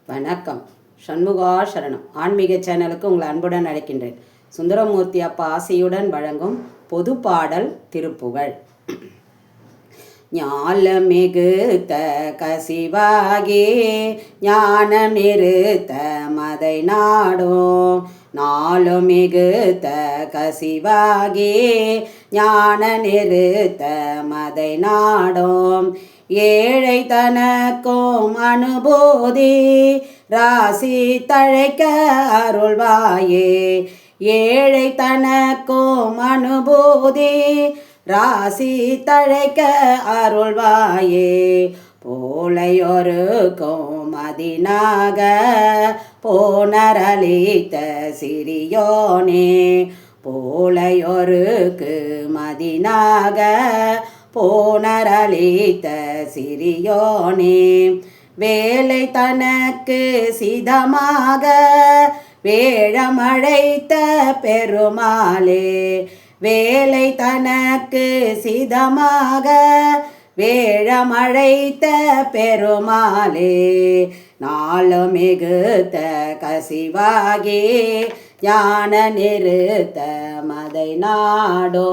வணக்கம். சண்முகா சரணம் ஆன்மீக சேனலுக்கு உங்களை அன்புடன் அழைக்கின்றேன். சுந்தரமூர்த்தி அப்பா ஆசையுடன் வழங்கும் பொது பாடல் திருப்புகழ். ஞாலமிகுத்த கசிவாகி ஞானம் நிறுத்த மதை நாடும், நாளும் மிகுத்த கசிவாகி ஞான நிறுத்த மதை நாடும், ஏழை தனக்கும் அனுபூதி ராசி தழைக்க அருள்வாயே, ஏழை தனக்கும் அனுபூதி ராசி தழைக்க அருள்வாயே, போலையொருக்கும் மதினாக போனரளித்த சிறியோனே, போலையொருக்கு மதினாக போனரளித்த சிறியோனே, வேலை தனக்கு சிதமாக வேழமழைத்த பெருமாளே, வேலை தனக்கு சிதமாக வேழமழைத்த பெருமாளே, நாளும் மிகுத்த கசிவாகி ஞான நிறுத்த மதை நாடோ.